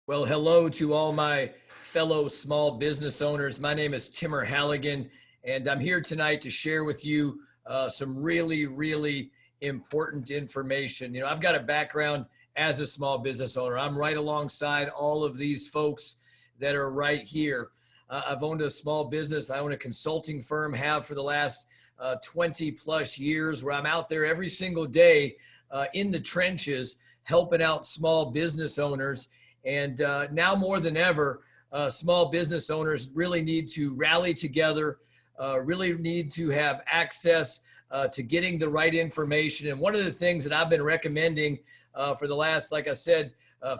Well, hello to all my fellow small business owners. My name is Timmer Halligan, and I'm here tonight to share with you some really important information. I've got a background as a small business owner. I'm right alongside all of these folks that are right here. I've owned a small business. I own a consulting firm, have for the last 20 plus years, where I'm out there every single day in the trenches helping out small business owners. And now more than ever, small business owners really need to rally together, really need to have access to getting the right information. And one of the things that I've been recommending for the last, like I said,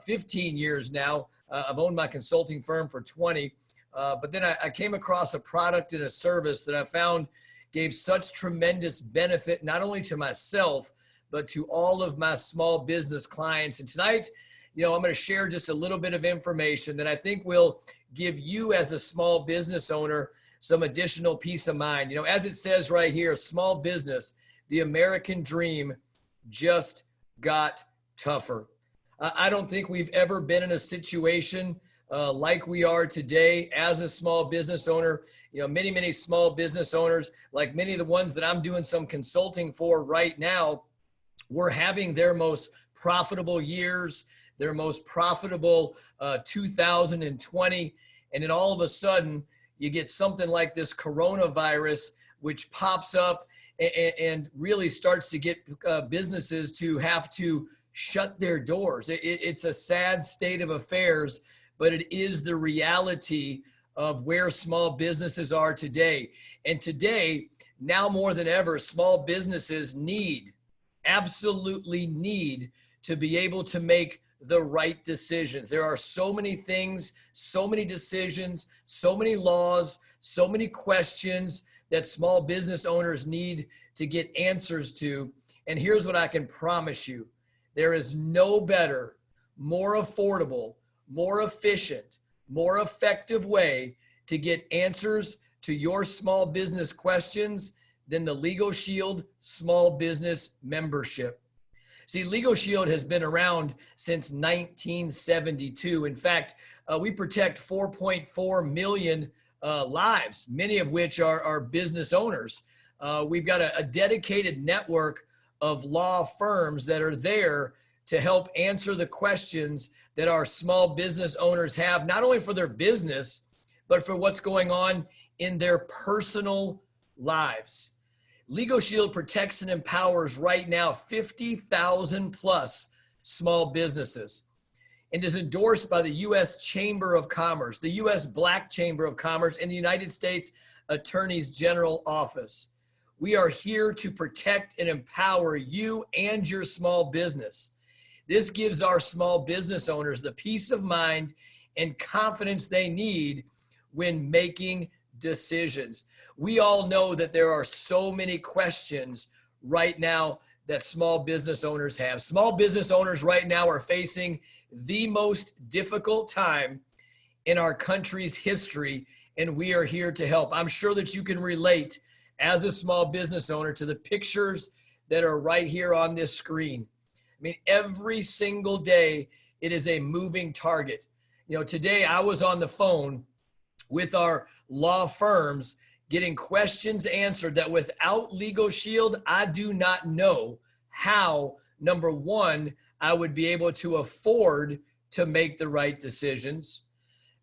15 years now, I've owned my consulting firm for 20, but then I came across a product and a service that I found gave such tremendous benefit, not only to myself, but to all of my small business clients. And tonight, I'm going to share just a little bit of information that I think will give you as a small business owner some additional peace of mind. As it says right here, small business, the American dream just got tougher. I don't think we've ever been in a situation like we are today as a small business owner. Many small business owners, like many of the ones that I'm doing some consulting for right now, were having their most profitable years, their most profitable 2020. And then all of a sudden you get something like this coronavirus, which pops up and really starts to get businesses to have to shut their doors. It's a sad state of affairs, but it is the reality of where small businesses are today. And today, now more than ever, small businesses absolutely need to be able to make the right decisions. There are so many things, so many decisions, so many laws, so many questions that small business owners need to get answers to. And here's what I can promise you. There is no better, more affordable, more efficient, more effective way to get answers to your small business questions than the Legal Shield Small Business Membership. See, Legal Shield has been around since 1972. In fact, we protect 4.4 million lives, many of which are business owners. We've got a dedicated network of law firms that are there to help answer the questions that our small business owners have, not only for their business, but for what's going on in their personal lives. Legal Shield protects and empowers right now 50,000 plus small businesses and is endorsed by the U.S. Chamber of Commerce, the U.S. Black Chamber of Commerce, and the United States Attorney's General Office. We are here to protect and empower you and your small business. This gives our small business owners the peace of mind and confidence they need when making decisions. We all know that there are so many questions right now that small business owners have. Small business owners right now are facing the most difficult time in our country's history, and we are here to help. I'm sure that you can relate as a small business owner to the pictures that are right here on this screen. I mean, every single day it is a moving target. Today I was on the phone with our law firms getting questions answered that without Legal Shield, I do not know how, number one, I would be able to afford to make the right decisions.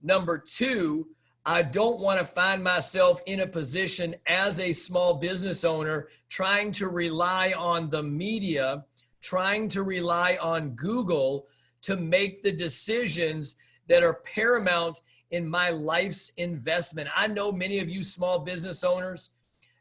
Number two, I don't want to find myself in a position as a small business owner trying to rely on the media, trying to rely on Google to make the decisions that are paramount in my life's investment. I know many of you small business owners,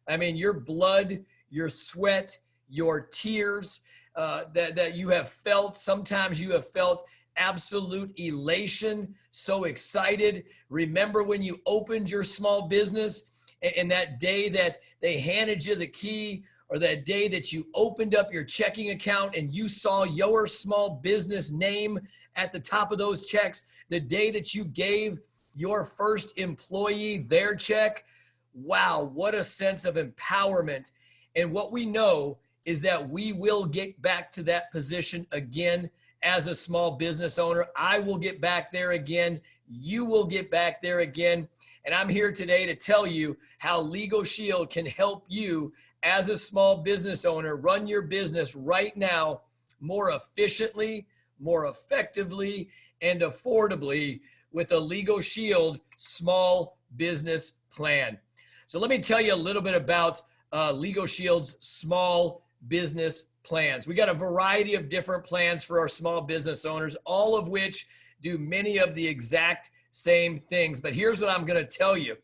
your blood, your sweat, your tears that you have felt. Sometimes you have felt absolute elation, so excited. Remember when you opened your small business and that day that they handed you the key, or that day that you opened up your checking account and you saw your small business name at the top of those checks, the day that you gave your first employee their check. Wow, what a sense of empowerment. And what we know is that we will get back to that position again as a small business owner. I will get back there again. You will get back there again. And I'm here today to tell you how Legal Shield can help you as a small business owner run your business right now more efficiently, more effectively, and affordably with a Legal Shield small business plan. So let me tell you a little bit about Legal Shield's small business plans. We got a variety of different plans for our small business owners, all of which do many of the exact same things. But here's what I'm going to tell you.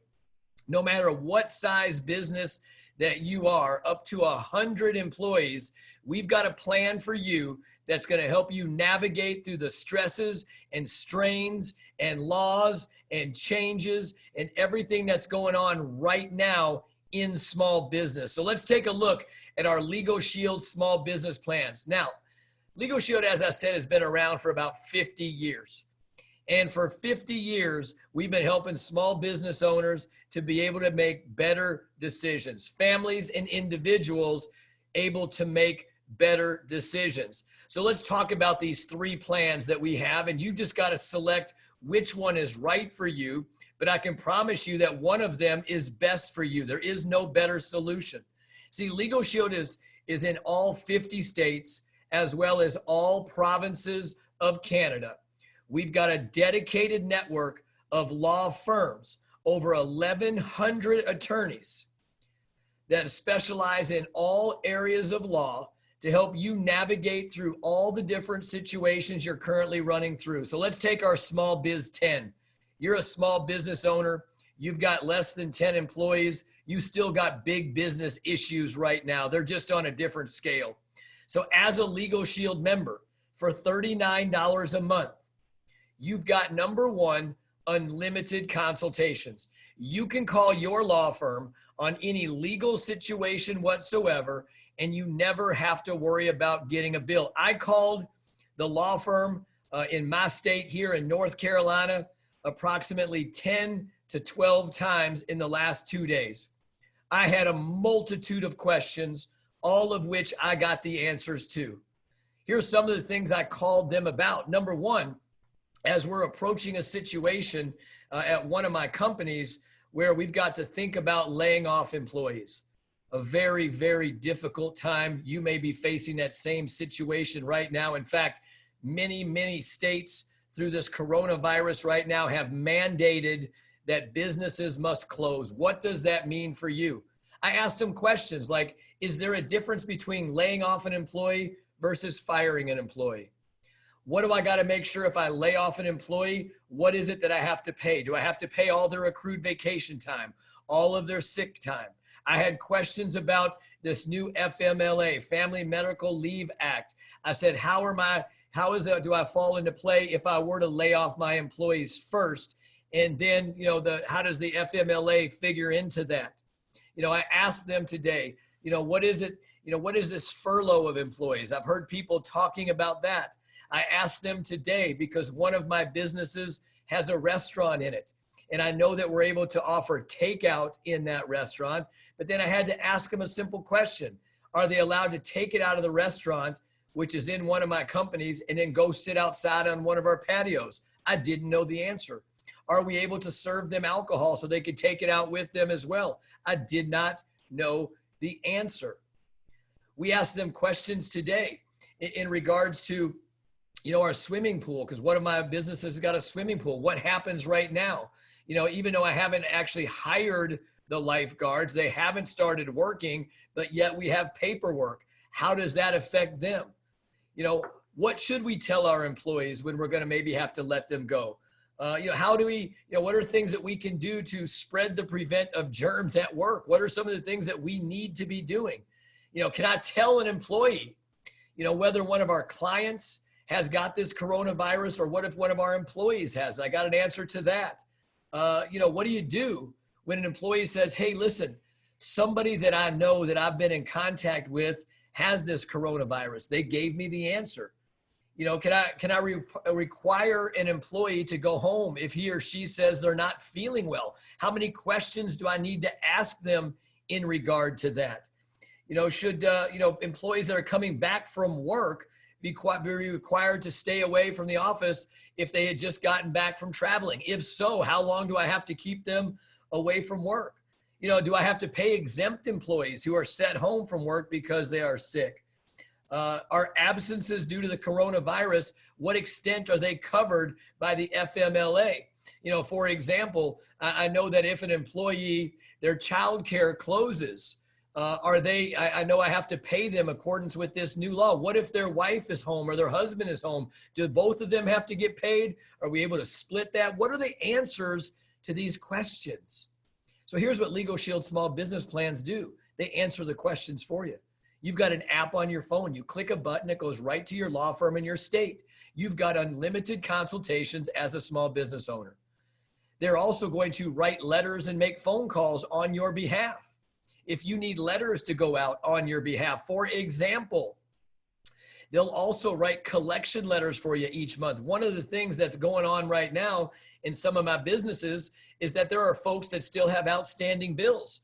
No matter what size business that you are, up to 100 employees, we've got a plan for you that's going to help you navigate through the stresses and strains and laws and changes and everything that's going on right now in small business. So let's take a look at our Legal Shield small business plans. Now, Legal Shield, as I said, has been around for about 50 years. And for 50 years, we've been helping small business owners to be able to make better decisions, families and individuals able to make better decisions. So let's talk about these three plans that we have, and you've just got to select which one is right for you, but I can promise you that one of them is best for you. There is no better solution. See, Legal Shield is in all 50 states as well as all provinces of Canada. We've got a dedicated network of law firms, over 1,100 attorneys that specialize in all areas of law to help you navigate through all the different situations you're currently running through. So let's take our Small Biz 10. You're a small business owner. You've got less than 10 employees. You still got big business issues right now. They're just on a different scale. So as a Legal Shield member, for $39 a month, you've got, number one, unlimited consultations. You can call your law firm on any legal situation whatsoever, and you never have to worry about getting a bill. I called the law firm in my state here in North Carolina approximately 10 to 12 times in the last 2 days. I had a multitude of questions, all of which I got the answers to. Here's some of the things I called them about. Number one, as we're approaching a situation at one of my companies where we've got to think about laying off employees. A very, very difficult time. You may be facing that same situation right now. In fact, many, many states through this coronavirus right now have mandated that businesses must close. What does that mean for you? I asked them questions like, is there a difference between laying off an employee versus firing an employee? What do I got to make sure if I lay off an employee? What is it that I have to pay? Do I have to pay all their accrued vacation time, all of their sick time? I had questions about this new FMLA, Family Medical Leave Act. I said, do I fall into play if I were to lay off my employees first? And then, how does the FMLA figure into that? I asked them today, what is it? What is this furlough of employees? I've heard people talking about that. I asked them today because one of my businesses has a restaurant in it. And I know that we're able to offer takeout in that restaurant. But then I had to ask them a simple question. Are they allowed to take it out of the restaurant, which is in one of my companies, and then go sit outside on one of our patios? I didn't know the answer. Are we able to serve them alcohol so they could take it out with them as well? I did not know the answer. We asked them questions today in regards to, our swimming pool, because one of my businesses has got a swimming pool. What happens right now? Even though I haven't actually hired the lifeguards, they haven't started working, but yet we have paperwork. How does that affect them? What should we tell our employees when we're going to maybe have to let them go? How do we, what are things that we can do to spread the prevent of germs at work? What are some of the things that we need to be doing? Can I tell an employee, whether one of our clients has got this coronavirus or what if one of our employees has? I got an answer to that. What do you do when an employee says, hey, listen, somebody that I know that I've been in contact with has this coronavirus. They gave me the answer. Can I require an employee to go home if he or she says they're not feeling well? How many questions do I need to ask them in regard to that? Should employees that are coming back from work be required to stay away from the office if they had just gotten back from traveling? If so, how long do I have to keep them away from work? Do I have to pay exempt employees who are sent home from work because they are sick? Are absences due to the coronavirus, what extent are they covered by the FMLA? For example, I know that if an employee, their child care closes, I know I have to pay them accordance with this new law. What if their wife is home or their husband is home? Do both of them have to get paid? Are we able to split that? What are the answers to these questions? So here's what Legal Shield small business plans do. They answer the questions for you. You've got an app on your phone. You click a button, it goes right to your law firm in your state. You've got unlimited consultations as a small business owner. They're also going to write letters and make phone calls on your behalf. If you need letters to go out on your behalf, for example, they'll also write collection letters for you each month. One of the things that's going on right now in some of my businesses is that there are folks that still have outstanding bills.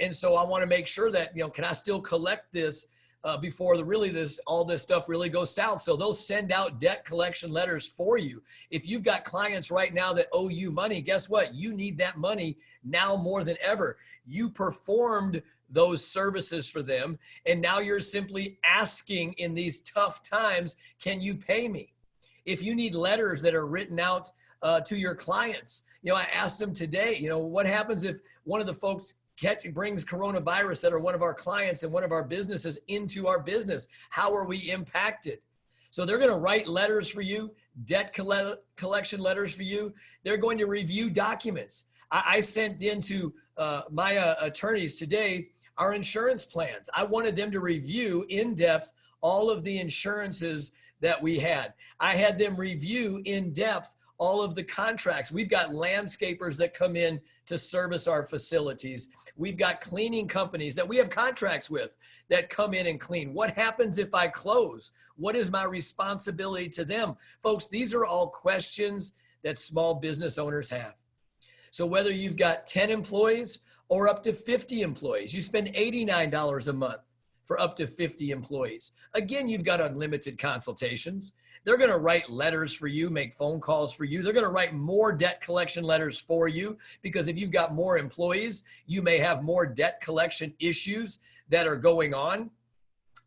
And so I want to make sure that, can I still collect this before all this stuff really goes south? So they'll send out debt collection letters for you. If you've got clients right now that owe you money, guess what? You need that money now more than ever. You performed those services for them, and now you're simply asking in these tough times, can you pay me? If you need letters that are written out to your clients, I asked them today, what happens if one of the folks brings coronavirus that are one of our clients and one of our businesses into our business? How are we impacted? So they're going to write letters for you, debt collection letters for you. They're going to review documents. I sent into my attorneys today our insurance plans. I wanted them to review in depth all of the insurances that we had. I had them review in depth all of the contracts. We've got landscapers that come in to service our facilities. We've got cleaning companies that we have contracts with that come in and clean. What happens if I close? What is my responsibility to them? Folks, these are all questions that small business owners have. So whether you've got 10 employees or up to 50 employees, you spend $89 a month for up to 50 employees. Again, you've got unlimited consultations. They're going to write letters for you, make phone calls for you. They're going to write more debt collection letters for you, because if you've got more employees, you may have more debt collection issues that are going on.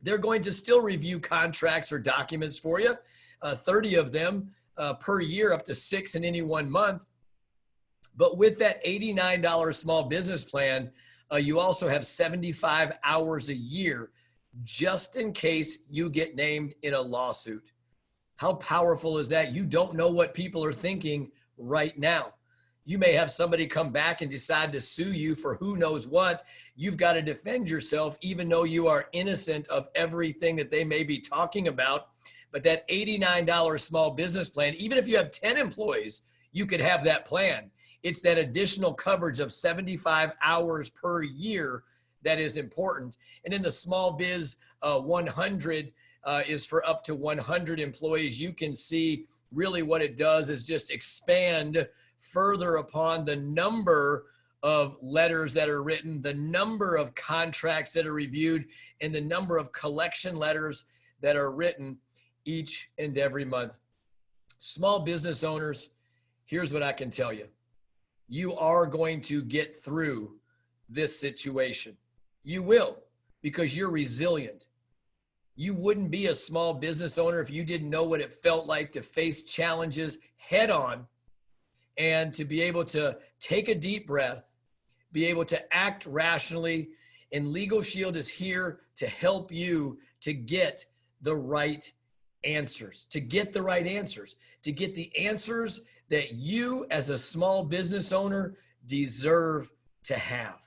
They're going to still review contracts or documents for you, 30 of them per year, up to 6 in any 1 month. But with that $89 small business plan, you also have 75 hours a year just in case you get named in a lawsuit. How powerful is that? You don't know what people are thinking right now. You may have somebody come back and decide to sue you for who knows what. You've got to defend yourself, even though you are innocent of everything that they may be talking about. But that $89 small business plan, even if you have 10 employees, you could have that plan. It's that additional coverage of 75 hours per year that is important. And in the Small Biz 100 is for up to 100 employees. You can see really what it does is just expand further upon the number of letters that are written, the number of contracts that are reviewed, and the number of collection letters that are written each and every month. Small business owners, here's what I can tell you. You are going to get through this situation. You will, because you're resilient. You wouldn't be a small business owner if you didn't know what it felt like to face challenges head on and to be able to take a deep breath, be able to act rationally. And Legal Shield is here to help you to get the right answers, to get the answers that you as a small business owner deserve to have.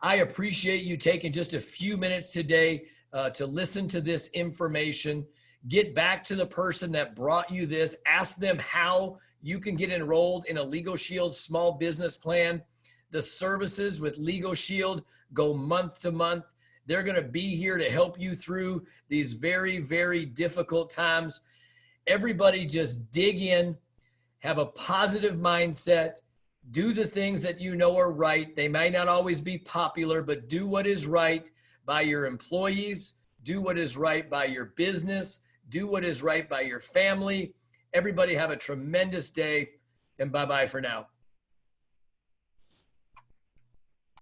I appreciate you taking just a few minutes today to listen to this information. Get back to the person that brought you this. Ask them how you can get enrolled in a Legal Shield small business plan. The services with Legal Shield go month to month. They're going to be here to help you through these very, very difficult times. Everybody just dig in. Have a positive mindset, do the things that you know are right. They may not always be popular, but do what is right by your employees, do what is right by your business, Do what is right by your family. Everybody have a tremendous day, and bye-bye for now.